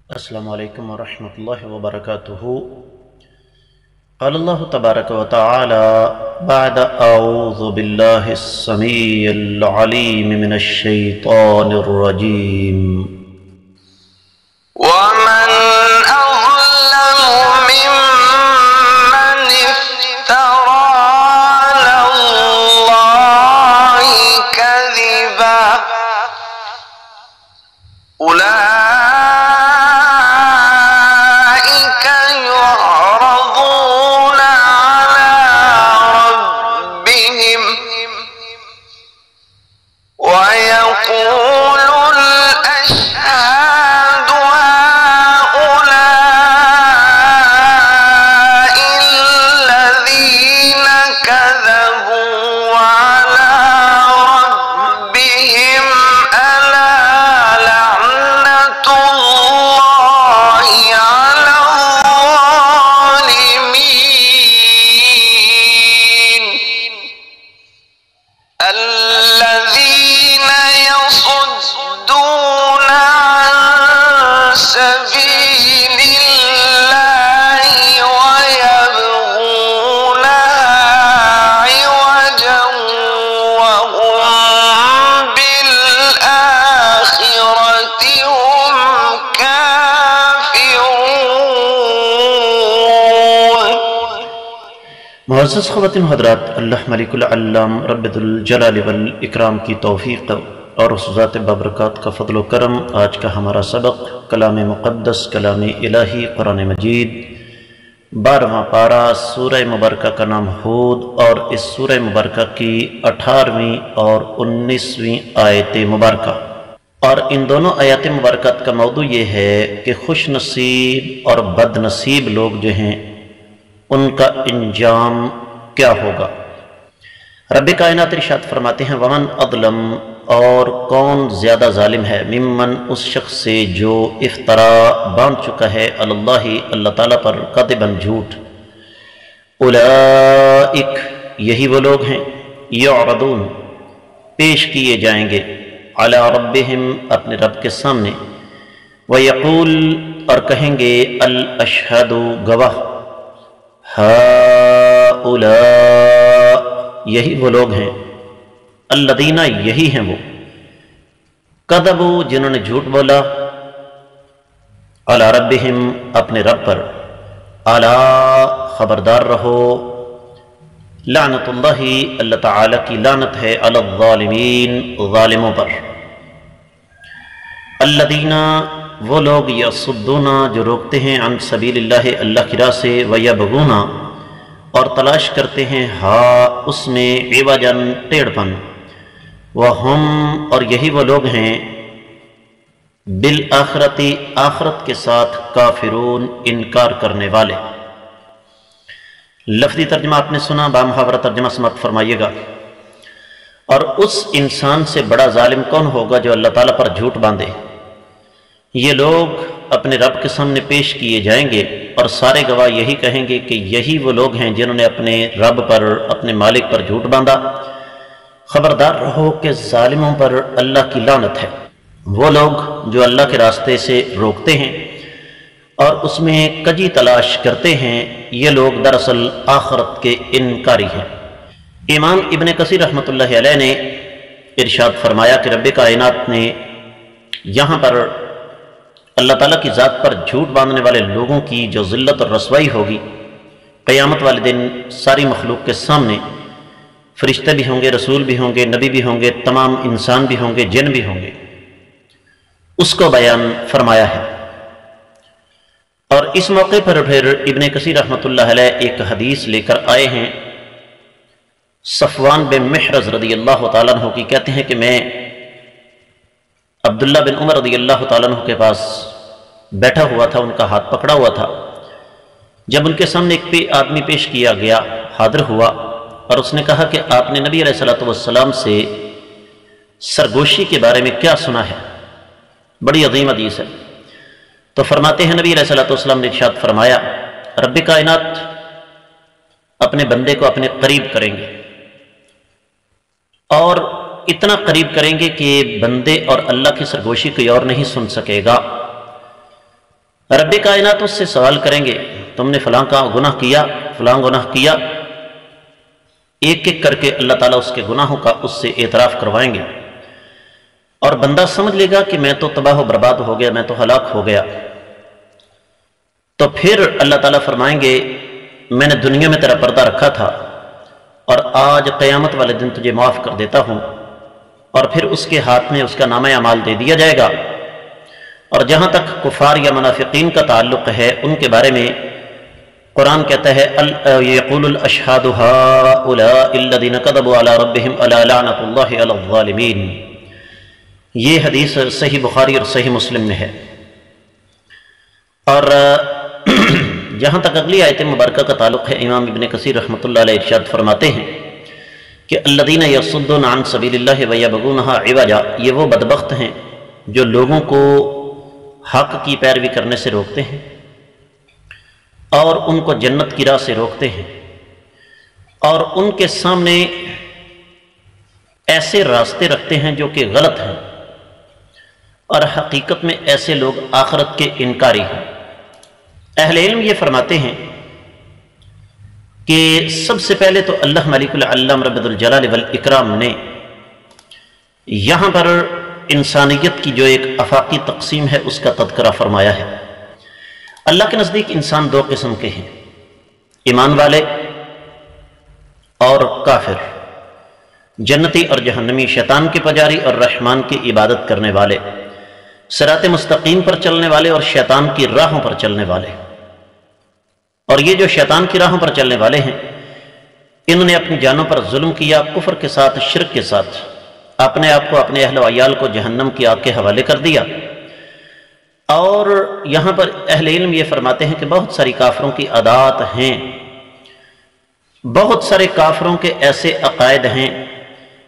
السلام علیکم ورحمۃ اللہ وبرکاتہ۔ قال اللہ تبارک و تعالی بعد اعوذ باللہ السمیع العلیم من الشیطان الرجیم ومن أظلم ممن افترى على الله كذبا أولئك يعرضون على ربهم ويقول الأشهاد هؤلاء الذين كذبوا على ربهم ألا لعنة الله على الظالمين الذين يصدون عن سبيل الله ويبغونها عوجا وهم بالآخرة هم كافرون۔ معزز خواتین و حضرات، اللہ ملک العلام رب الجلال والاکرام کی توفیق اور اس ذات بابرکات کا فضل و کرم، آج کا ہمارا سبق کلام مقدس، کلام الہی، قرآن مجید، 12واں پارہ، سورہ مبارکہ کا نام ہود، اور اس سورہ مبارکہ کی 18ویں اور 19ویں آیت مبارکہ، اور ان دونوں آیات مبارکات کا موضوع یہ ہے کہ خوش نصیب اور بد نصیب لوگ جو ہیں ان کا انجام کیا ہوگا۔ رب کائنات ارشاد فرماتے ہیں ومن اظلم، اور کون زیادہ ظالم ہے، ممن اس شخص سے جو افطرا باندھ چکا ہے اللہ اللہ تعالیٰ پر کذباً جھوٹ، اولئک یہی وہ لوگ ہیں، یعرضون پیش کیے جائیں گے، علی ربہم اپنے رب کے سامنے، ویقول اور کہیں گے الاشہد گواہ، ہؤلاء یہی وہ لوگ ہیں، الذین یہی ہیں وہ، کذبوا جنہوں نے جھوٹ بولا، علی ربہم اپنے رب پر، الا خبردار رہو، لعنت اللہ اللہ تعالی کی لعنت ہے، علی الظالمین ظالموں پر، الذین وہ لوگ یصدون جو روکتے ہیں عن سبیل اللہ اللہ کی راہ سے، ویبغون اور تلاش کرتے ہیں ہاں اس میں عوجاً ٹیڑھ پن، وہم اور یہی وہ لوگ ہیں بالآخرت آخرت کے ساتھ کافرون انکار کرنے والے۔ لفظی ترجمہ آپ نے سنا، بامحاورہ ترجمہ سماعت فرمائیے گا۔ اور اس انسان سے بڑا ظالم کون ہوگا جو اللہ تعالیٰ پر جھوٹ باندھے؟ یہ لوگ اپنے رب کے سامنے پیش کیے جائیں گے اور سارے گواہ یہی کہیں گے کہ یہی وہ لوگ ہیں جنہوں نے اپنے رب پر، اپنے مالک پر جھوٹ باندھا۔ خبردار رہو کہ ظالموں پر اللہ کی لعنت ہے۔ وہ لوگ جو اللہ کے راستے سے روکتے ہیں اور اس میں کجی تلاش کرتے ہیں، یہ لوگ دراصل آخرت کے انکاری ہیں۔ امام ابن کثیر رحمۃ اللہ علیہ نے ارشاد فرمایا کہ رب کائنات نے یہاں پر اللہ تعالیٰ کی ذات پر جھوٹ باندھنے والے لوگوں کی جو ذلت اور رسوائی ہوگی قیامت والے دن ساری مخلوق کے سامنے، فرشتے بھی ہوں گے، رسول بھی ہوں گے، نبی بھی ہوں گے، تمام انسان بھی ہوں گے، جن بھی ہوں گے، اس کو بیان فرمایا ہے۔ اور اس موقع پر پھر ابن کثیر رحمۃ اللہ علیہ ایک حدیث لے کر آئے ہیں صفوان بن محرز رضی اللہ تعالیٰ عنہ کی، کہتے ہیں کہ میں عبداللہ بن عمر رضی اللہ تعالیٰ عنہ کے پاس بیٹھا ہوا تھا، ان کا ہاتھ پکڑا ہوا تھا، جب ان کے سامنے ایک آدمی پیش کیا گیا، حاضر ہوا، اور اس نے کہا کہ آپ نے نبی علیہ السلام سے سرگوشی کے بارے میں کیا سنا ہے؟ بڑی عظیم حدیث ہے۔ تو فرماتے ہیں نبی علیہ السلام نے ارشاد فرمایا رب کائنات اپنے بندے کو اپنے قریب کریں گے، اور اتنا قریب کریں گے کہ بندے اور اللہ کی سرگوشی کوئی اور نہیں سن سکے گا، رب کائنات اس سے سوال کریں گے تم نے فلاں کا گناہ کیا، فلاں گناہ کیا، ایک ایک کر کے اللہ تعالیٰ اس کے گناہوں کا اس سے اعتراف کروائیں گے، اور بندہ سمجھ لے گا کہ میں تو تباہ و برباد ہو گیا، میں تو ہلاک ہو گیا۔ تو پھر اللہ تعالیٰ فرمائیں گے میں نے دنیا میں تیرا پردہ رکھا تھا اور آج قیامت والے دن تجھے معاف کر دیتا ہوں، اور پھر اس کے ہاتھ میں اس کا نامہ اعمال دے دیا جائے گا۔ اور جہاں تک کفار یا منافقین کا تعلق ہے، ان کے بارے میں قرآن کہتا ہے یقول الاشہاد ہؤلاء الذین کذبوا علی ربہم الا لعنۃ اللہ علی الظالمین، یہ حدیث صحیح بخاری اور صحیح مسلم میں ہے۔ اور جہاں تک اگلی آیت مبارکہ کا تعلق ہے، امام ابن کثیر رحمۃ اللہ علیہ ارشاد فرماتے ہیں کہ الذین یصدون عن سبیل اللہ ویبغونہا عوجا، یہ وہ بدبخت ہیں جو لوگوں کو حق کی پیروی کرنے سے روکتے ہیں اور ان کو جنت کی راہ سے روکتے ہیں، اور ان کے سامنے ایسے راستے رکھتے ہیں جو کہ غلط ہیں، اور حقیقت میں ایسے لوگ آخرت کے انکاری ہیں۔ اہل علم یہ فرماتے ہیں کہ سب سے پہلے تو اللہ ملک العلام رب الجلال والاکرام نے یہاں پر انسانیت کی جو ایک افاقی تقسیم ہے اس کا تذکرہ فرمایا ہے۔ اللہ کے نزدیک انسان دو قسم کے ہیں، ایمان والے اور کافر، جنتی اور جہنمی، شیطان کے پجاری اور رحمان کی عبادت کرنے والے، صراط مستقیم پر چلنے والے اور شیطان کی راہوں پر چلنے والے۔ اور یہ جو شیطان کی راہوں پر چلنے والے ہیں، انہوں نے اپنی جانوں پر ظلم کیا، کفر کے ساتھ، شرک کے ساتھ، اپنے آپ کو، اپنے اہل و عیال کو جہنم کی آگ کے حوالے کر دیا۔ اور یہاں پر اہل علم یہ فرماتے ہیں کہ بہت ساری کافروں کی عادات ہیں، بہت سارے کافروں کے ایسے عقائد ہیں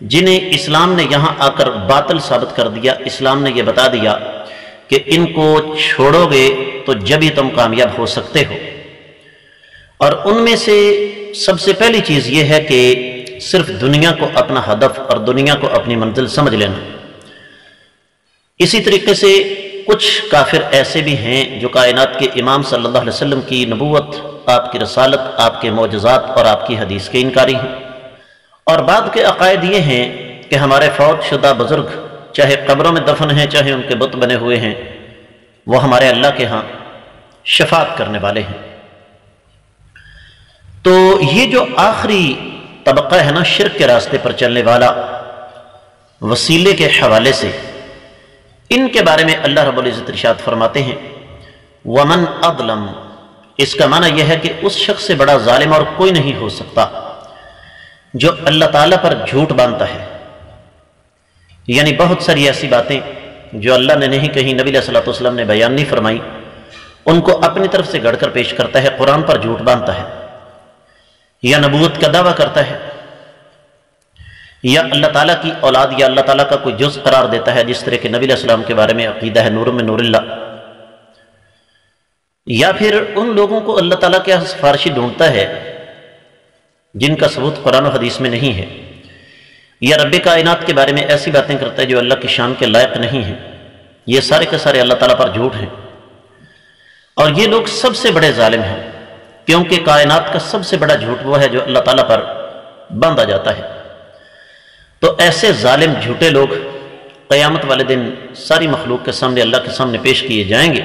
جنہیں اسلام نے یہاں آ کر باطل ثابت کر دیا۔ اسلام نے یہ بتا دیا کہ ان کو چھوڑو گے تو جب ہی تم کامیاب ہو سکتے ہو۔ اور ان میں سے سب سے پہلی چیز یہ ہے کہ صرف دنیا کو اپنا ہدف اور دنیا کو اپنی منزل سمجھ لینا۔ اسی طریقے سے کچھ کافر ایسے بھی ہیں جو کائنات کے امام صلی اللہ علیہ وسلم کی نبوت، آپ کی رسالت، آپ کے معجزات اور آپ کی حدیث کے انکاری ہیں۔ اور بعد کے عقائد یہ ہیں کہ ہمارے فوت شدہ بزرگ چاہے قبروں میں دفن ہیں، چاہے ان کے بت بنے ہوئے ہیں، وہ ہمارے اللہ کے ہاں شفاعت کرنے والے ہیں۔ تو یہ جو آخری طبقہ ہے نا، شرک کے راستے پر چلنے والا، وسیلے کے حوالے سے، ان کے بارے میں اللہ رب العزت ارشاد فرماتے ہیں وَمَنْ أَظْلَمُ، اس کا معنی یہ ہے کہ اس شخص سے بڑا ظالم اور کوئی نہیں ہو سکتا جو اللہ تعالیٰ پر جھوٹ باندھتا ہے۔ یعنی بہت ساری ایسی باتیں جو اللہ نے نہیں کہیں، نبی علیہ الصلوۃ والسلام نے بیان نہیں فرمائی، ان کو اپنی طرف سے گڑھ کر پیش کرتا ہے، قرآن پر جھوٹ باندھتا ہے، یا نبوت کا دعویٰ کرتا ہے، یا اللہ تعالیٰ کی اولاد یا اللہ تعالیٰ کا کوئی جز قرار دیتا ہے، جس طرح کہ نبی علیہ السلام کے بارے میں عقیدہ ہے نور من نور اللہ، یا پھر ان لوگوں کو اللہ تعالیٰ کے سفارشی ڈھونڈتا ہے جن کا ثبوت قرآن و حدیث میں نہیں ہے، یا رب کائنات کے بارے میں ایسی باتیں کرتا ہے جو اللہ کی شان کے لائق نہیں ہیں۔ یہ سارے کے سارے اللہ تعالیٰ پر جھوٹ ہیں، اور یہ لوگ سب سے بڑے ظالم ہیں، کیونکہ کائنات کا سب سے بڑا جھوٹ وہ ہے جو اللہ تعالیٰ پر باندھا جاتا ہے۔ تو ایسے ظالم جھوٹے لوگ قیامت والے دن ساری مخلوق کے سامنے، اللہ کے سامنے پیش کیے جائیں گے۔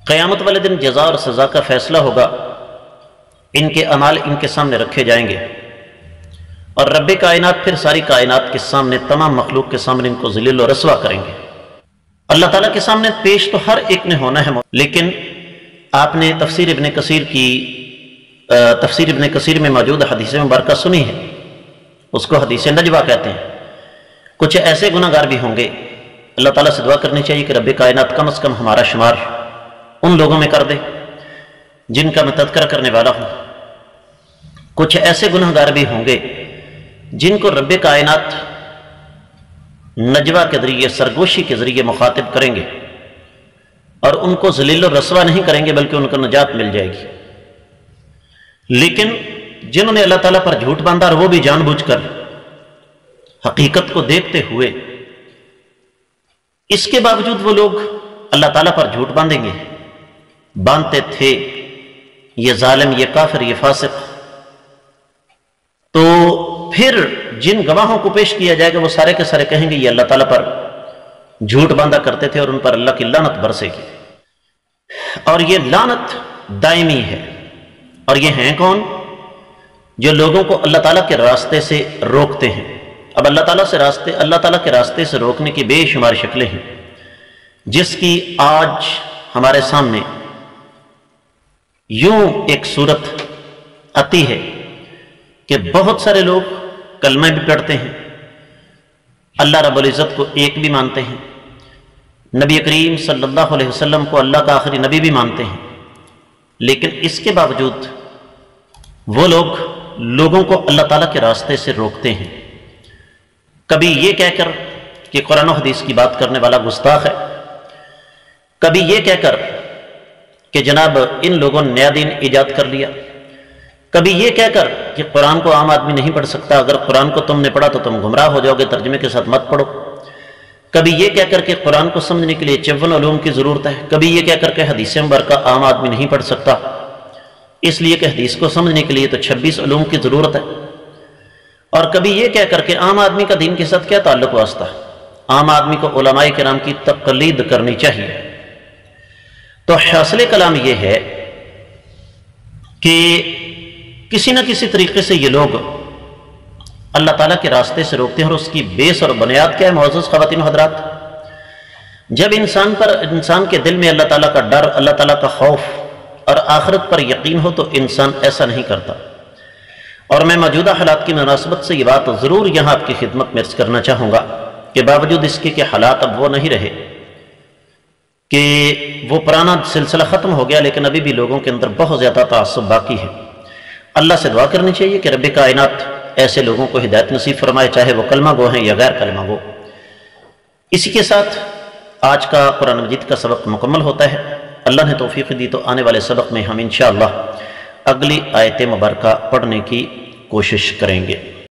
قیامت والے دن جزا اور سزا کا فیصلہ ہوگا، ان کے اعمال ان کے سامنے رکھے جائیں گے، اور رب کائنات پھر ساری کائنات کے سامنے، تمام مخلوق کے سامنے ان کو ذلیل و رسوا کریں گے۔ اللہ تعالیٰ کے سامنے پیش تو ہر ایک نے ہونا ہے، لیکن آپ نے تفسیر ابن کثیر میں موجود حدیث مبارکہ سنی ہے، اس کو حدیث نجوہ کہتے ہیں۔ کچھ ایسے گناہ گار بھی ہوں گے، اللہ تعالیٰ سے دعا کرنی چاہیے کہ رب کائنات کم از کم ہمارا شمار ان لوگوں میں کر دے جن کا میں تذکرہ کرنے والا ہوں۔ کچھ ایسے گناہ گار بھی ہوں گے جن کو رب کائنات نجوہ کے ذریعے، سرگوشی کے ذریعے مخاطب کریں گے، اور ان کو ذلیل و رسوا نہیں کریں گے بلکہ ان کو نجات مل جائے گی۔ لیکن جنہوں نے اللہ تعالیٰ پر جھوٹ باندھا، اور وہ بھی جان بوجھ کر، حقیقت کو دیکھتے ہوئے، اس کے باوجود وہ لوگ اللہ تعالیٰ پر جھوٹ باندھیں گے، باندھتے تھے، یہ ظالم، یہ کافر، یہ فاسق، تو پھر جن گواہوں کو پیش کیا جائے گا وہ سارے کے سارے کہیں گے یہ اللہ تعالیٰ پر جھوٹ باندھا کرتے تھے اور ان پر اللہ کی لعنت برسے گی۔ اور یہ لعنت دائمی ہے۔ اور یہ ہیں کون؟ جو لوگوں کو اللہ تعالیٰ کے راستے سے روکتے ہیں۔ اب اللہ تعالیٰ کے راستے سے روکنے کی بے شمار شکلیں ہیں، جس کی آج ہمارے سامنے یوں ایک صورت آتی ہے کہ بہت سارے لوگ کلمہ بھی پڑھتے ہیں، اللہ رب العزت کو ایک بھی مانتے ہیں، نبی کریم صلی اللہ علیہ وسلم کو اللہ کا آخری نبی بھی مانتے ہیں، لیکن اس کے باوجود وہ لوگ لوگوں کو اللہ تعالیٰ کے راستے سے روکتے ہیں، کبھی یہ کہہ کر کہ قرآن و حدیث کی بات کرنے والا گستاخ ہے، کبھی یہ کہہ کر کہ جناب ان لوگوں نے نیا دین ایجاد کر لیا، کبھی یہ کہہ کر کہ قرآن کو عام آدمی نہیں پڑھ سکتا، اگر قرآن کو تم نے پڑھا تو تم گمراہ ہو جاؤ گے، ترجمے کے ساتھ مت پڑھو، کبھی یہ کہہ کر کہ قرآن کو سمجھنے کے لیے 54 علوم کی ضرورت ہے، کبھی یہ کہہ کر کہ حدیث مبارکہ عام آدمی نہیں پڑھ سکتا، اس لیے کہ حدیث کو سمجھنے کے لیے تو 26 علوم کی ضرورت ہے، اور کبھی یہ کہہ کر کہ عام آدمی کا دین کے ساتھ کیا تعلق واسطہ ہے، عام آدمی کو علماء کرام کی تقلید کرنی چاہیے۔ تو حاصل کلام یہ ہے کہ کسی نہ کسی طریقے سے یہ لوگ اللہ تعالیٰ کے راستے سے روکتے ہیں، اور اس کی بیس اور بنیاد کیا ہے معزز خواتین و حضرات؟ جب انسان کے دل میں اللہ تعالیٰ کا ڈر، اللہ تعالیٰ کا خوف اور آخرت پر یقین ہو تو انسان ایسا نہیں کرتا۔ اور میں موجودہ حالات کی مناسبت سے یہ بات ضرور یہاں آپ کی خدمت میں عرض کرنا چاہوں گا کہ باوجود اس کے کہ حالات اب وہ نہیں رہے، کہ وہ پرانا سلسلہ ختم ہو گیا، لیکن ابھی بھی لوگوں کے اندر بہت زیادہ تعصب باقی ہے۔ اللہ سے دعا کرنی چاہیے کہ رب کائنات ایسے لوگوں کو ہدایت نصیب فرمائے، چاہے وہ کلمہ گو ہیں یا غیر کلمہ گو۔ اسی کے ساتھ آج کا قرآن مجید کا سبق مکمل ہوتا ہے۔ اللہ نے توفیق دی تو آنے والے سبق میں ہم انشاءاللہ اگلی آیت مبارکہ پڑھنے کی کوشش کریں گے۔